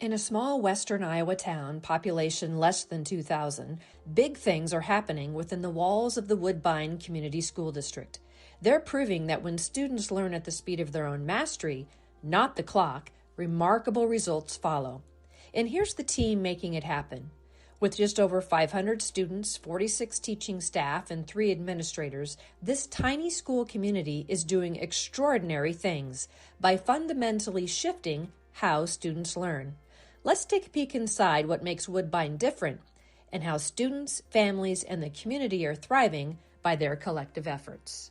In a small western Iowa town, population less than 2,000, big things are happening within the walls of the Woodbine Community School District. They're proving that when students learn at the speed of their own mastery, not the clock, remarkable results follow. And here's the team making it happen. With just over 500 students, 46 teaching staff, and 3 administrators, this tiny school community is doing extraordinary things by fundamentally shifting how students learn. Let's take a peek inside what makes Woodbine different and how students, families, and the community are thriving by their collective efforts.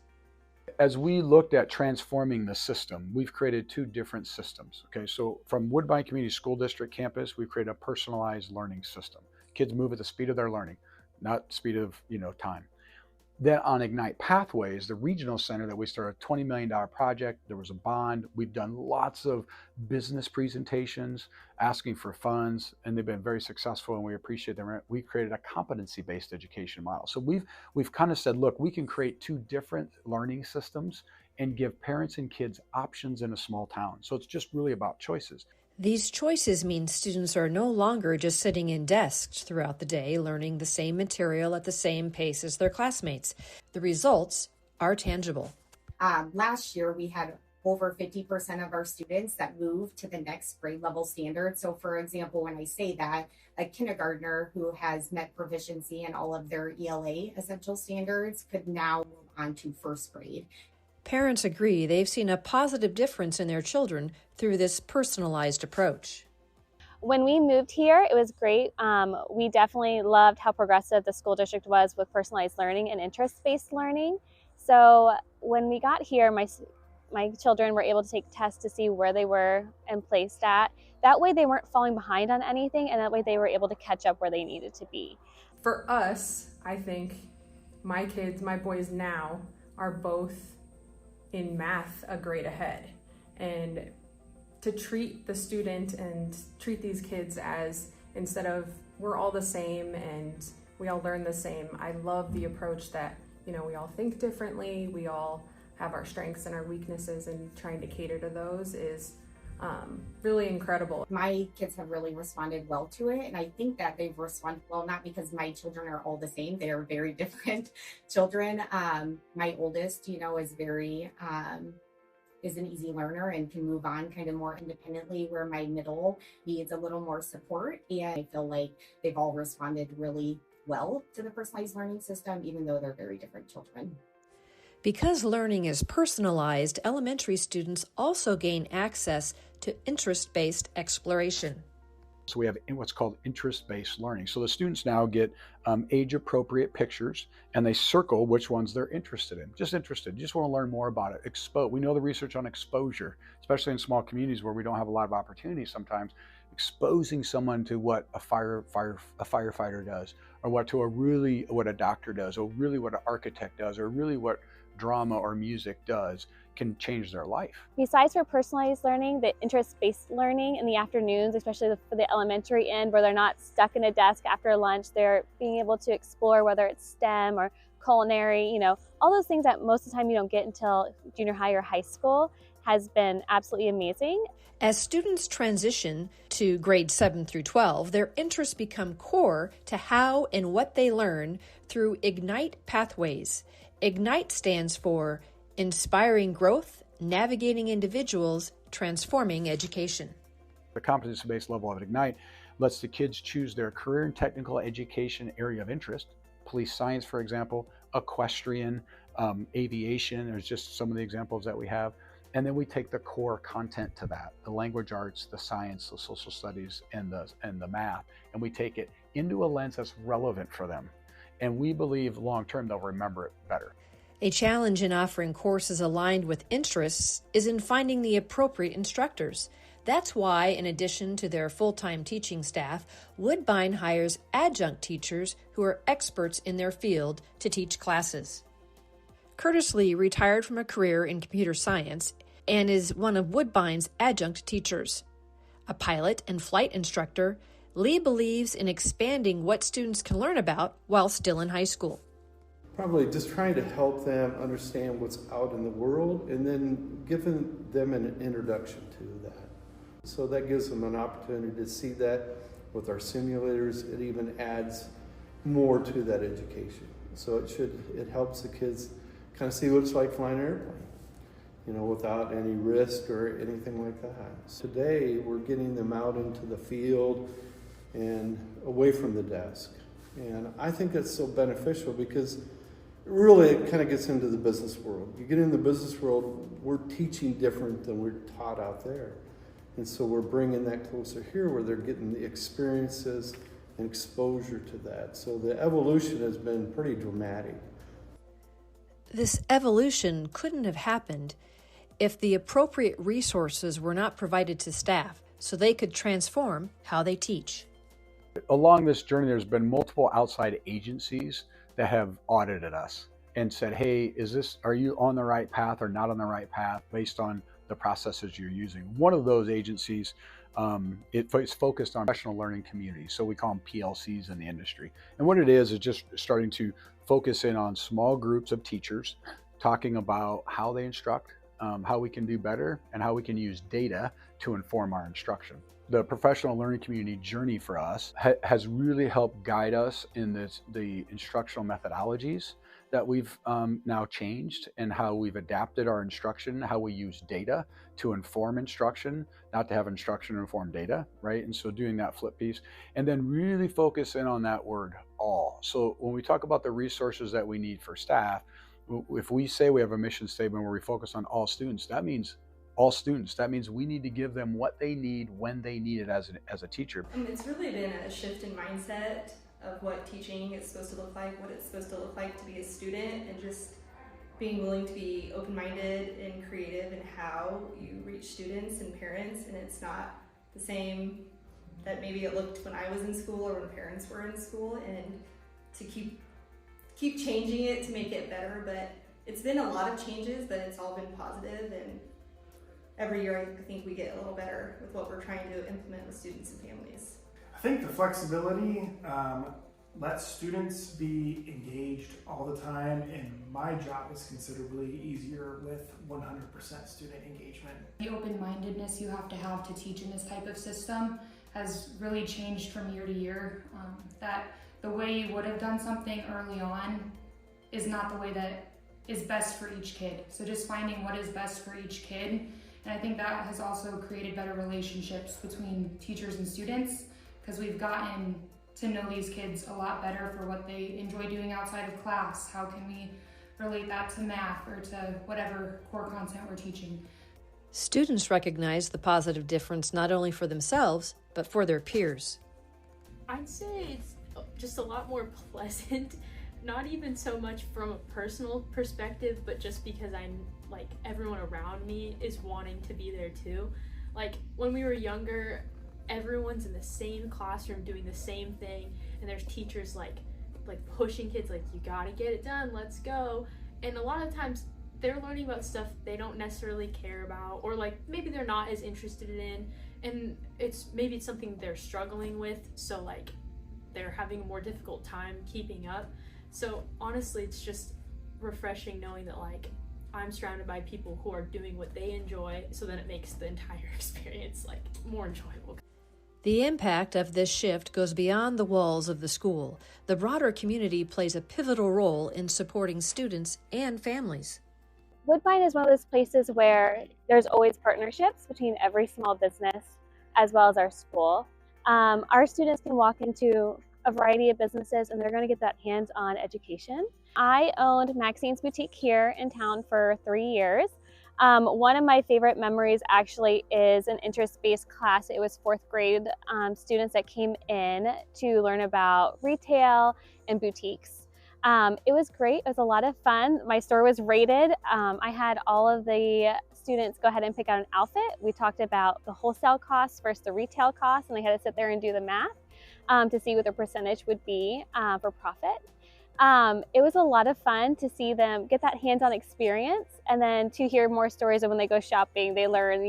As we looked at transforming the system, we've created 2 different systems. Okay, so from Woodbine Community School District campus, we've created a personalized learning system. Kids move at the speed of their learning, not speed of time. Then on Ignite Pathways, the regional center that we started, a $20 million project, there was a bond. We've done lots of business presentations, asking for funds, and they've been very successful, and we appreciate them. We created a competency-based education model. So we've kind of said, look, we can create 2 different learning systems and give parents and kids options in a small town. So it's just really about choices. These choices mean students are no longer just sitting in desks throughout the day, learning the same material at the same pace as their classmates. The results are tangible. Last year, we had over 50% of our students that moved to the next grade level standard. So for example, when I say that, a kindergartner who has met proficiency in all of their ELA essential standards could now move on to first grade. Parents agree they've seen a positive difference in their children through this personalized approach. When we moved here, it was great. We definitely loved how progressive the school district was with personalized learning and interest-based learning. So when we got here, my children were able to take tests to see where they were and placed at. That way they weren't falling behind on anything, and that way they were able to catch up where they needed to be. For us, I think my boys now are both in math a grade ahead, and to treat the student and treat these kids as, instead of we're all the same and we all learn the same, I love the approach that we all think differently, we all have our strengths and our weaknesses, and trying to cater to those is really incredible. My kids have really responded well to it, and I think that they've responded well not because my children are all the same. They are very different children. My oldest, is an easy learner and can move on kind of more independently, where my middle needs a little more support. And I feel like they've all responded really well to the personalized learning system, even though they're very different children. Because learning is personalized, elementary students also gain access to interest-based exploration. So we have what's called interest-based learning. So the students now get age-appropriate pictures, and they circle which ones they're interested in. Just interested, just want to learn more about it. We know the research on exposure, especially in small communities where we don't have a lot of opportunities sometimes. Exposing someone to what a firefighter does, or what a doctor does, or really what an architect does, or really what drama or music does, can change their life. Besides for personalized learning, the interest-based learning in the afternoons, especially for the elementary end, where they're not stuck in a desk after lunch, they're being able to explore whether it's STEM or culinary, all those things that most of the time you don't get until junior high or high school, has been absolutely amazing. As students transition to grades 7 through 12, their interests become core to how and what they learn through Ignite Pathways. Ignite stands for Inspiring Growth, Navigating Individuals, Transforming Education. The competency-based level of Ignite lets the kids choose their career and technical education area of interest. Police science, for example, equestrian, aviation, there's just some of the examples that we have. And then we take the core content to that, the language arts, the science, the social studies, and the math, and we take it into a lens that's relevant for them. And we believe long-term they'll remember it better. A challenge in offering courses aligned with interests is in finding the appropriate instructors. That's why, in addition to their full-time teaching staff, Woodbine hires adjunct teachers who are experts in their field to teach classes. Curtis Lee retired from a career in computer science and is one of Woodbine's adjunct teachers. A pilot and flight instructor, Lee believes in expanding what students can learn about while still in high school. Probably just trying to help them understand what's out in the world, and then giving them an introduction to that. So that gives them an opportunity to see that with our simulators. It even adds more to that education. So it helps the kids kind of see what it's like flying an airplane, without any risk or anything like that. Today, we're getting them out into the field and away from the desk. And I think that's so beneficial because really it kind of gets into the business world. You get in the business world, we're teaching different than we're taught out there. And so we're bringing that closer here where they're getting the experiences and exposure to that. So the evolution has been pretty dramatic. This evolution couldn't have happened if the appropriate resources were not provided to staff so they could transform how they teach. Along this journey, there's been multiple outside agencies that have audited us and said, hey, are you on the right path or not on the right path based on the processes you're using? One of those agencies, it's focused on professional learning communities. So we call them PLCs in the industry. And what it is just starting to focus in on small groups of teachers, talking about how they instruct, how we can do better, and how we can use data to inform our instruction. The professional learning community journey for us has really helped guide us in the instructional methodologies that we've now changed, and how we've adapted our instruction, how we use data to inform instruction, not to have instruction inform data, right? And so doing that flip piece, and then really focus in on that word all. So when we talk about the resources that we need for staff, if we say we have a mission statement where we focus on all students, that means all students. That means we need to give them what they need when they need it as a teacher. It's really been a shift in mindset of what teaching is supposed to look like, what it's supposed to look like to be a student, and just being willing to be open-minded and creative in how you reach students and parents. And it's not the same that maybe it looked when I was in school or when parents were in school, and to keep changing it to make it better. But it's been a lot of changes, but it's all been positive, and every year I think we get a little better with what we're trying to implement with students and families. I think the flexibility lets students be engaged all the time, and my job is considerably easier with 100% student engagement. The open-mindedness you have to teach in this type of system has really changed from year to year. That the way you would have done something early on is not the way that is best for each kid. So just finding what is best for each kid. And I think that has also created better relationships between teachers and students, because we've gotten to know these kids a lot better for what they enjoy doing outside of class. How can we relate that to math or to whatever core content we're teaching? Students recognize the positive difference not only for themselves, but for their peers. I'd say it's just a lot more pleasant, not even so much from a personal perspective, but just because I'm like everyone around me is wanting to be there too. Like when we were younger, everyone's in the same classroom doing the same thing, and there's teachers like pushing kids like, you gotta get it done, let's go. And a lot of times they're learning about stuff they don't necessarily care about, or like maybe they're not as interested in, and maybe it's something they're struggling with, so like they're having a more difficult time keeping up. So honestly, it's just refreshing knowing that like I'm surrounded by people who are doing what they enjoy, so then it makes the entire experience like more enjoyable. The impact of this shift goes beyond the walls of the school. The broader community plays a pivotal role in supporting students and families. Woodbine is one of those places where there's always partnerships between every small business as well as our school. Our students can walk into a variety of businesses and they're going to get that hands-on education. I owned Maxine's Boutique here in town for 3 years. One of my favorite memories actually is an interest-based class. It was 4th grade students that came in to learn about retail and boutiques. It was great. It was a lot of fun. My store was rated. I had all of the students go ahead and pick out an outfit. We talked about the wholesale costs versus the retail costs, and they had to sit there and do the math to see what the percentage would be for profit. It was a lot of fun to see them get that hands-on experience, and then to hear more stories of when they go shopping, they learn,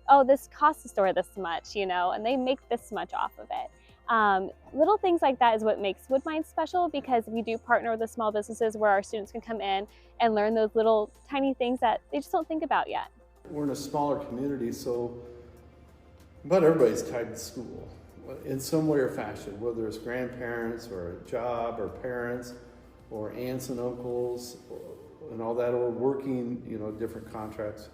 oh, this costs the store this much, and they make this much off of it. Little things like that is what makes Woodbine special, because we do partner with the small businesses where our students can come in and learn those little tiny things that they just don't think about yet. We're in a smaller community, so about everybody's tied to school in some way or fashion, whether it's grandparents or a job or parents or aunts and uncles and all that, or working, different contracts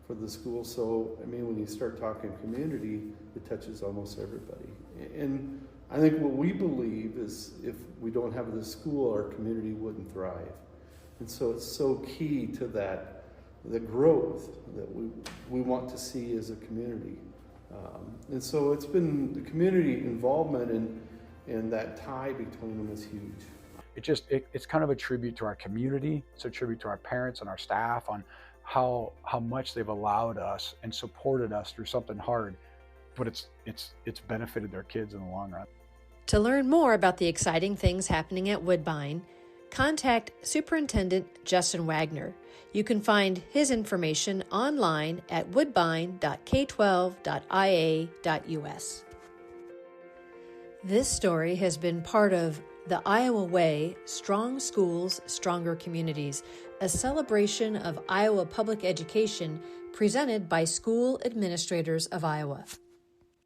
for the school. So, I mean, when you start talking community, it touches almost everybody. And I think what we believe is if we don't have this school, our community wouldn't thrive. And so it's so key to that, the growth that we want to see as a community. And so it's been the community involvement and that tie between them is huge. It's kind of a tribute to our community. It's a tribute to our parents and our staff on how much they've allowed us and supported us through something hard, but it's benefited their kids in the long run. To learn more about the exciting things happening at Woodbine, contact Superintendent Justin Wagner. You can find his information online at woodbine.k12.ia.us. This story has been part of the Iowa Way, Strong Schools, Stronger Communities, a celebration of Iowa public education presented by School Administrators of Iowa.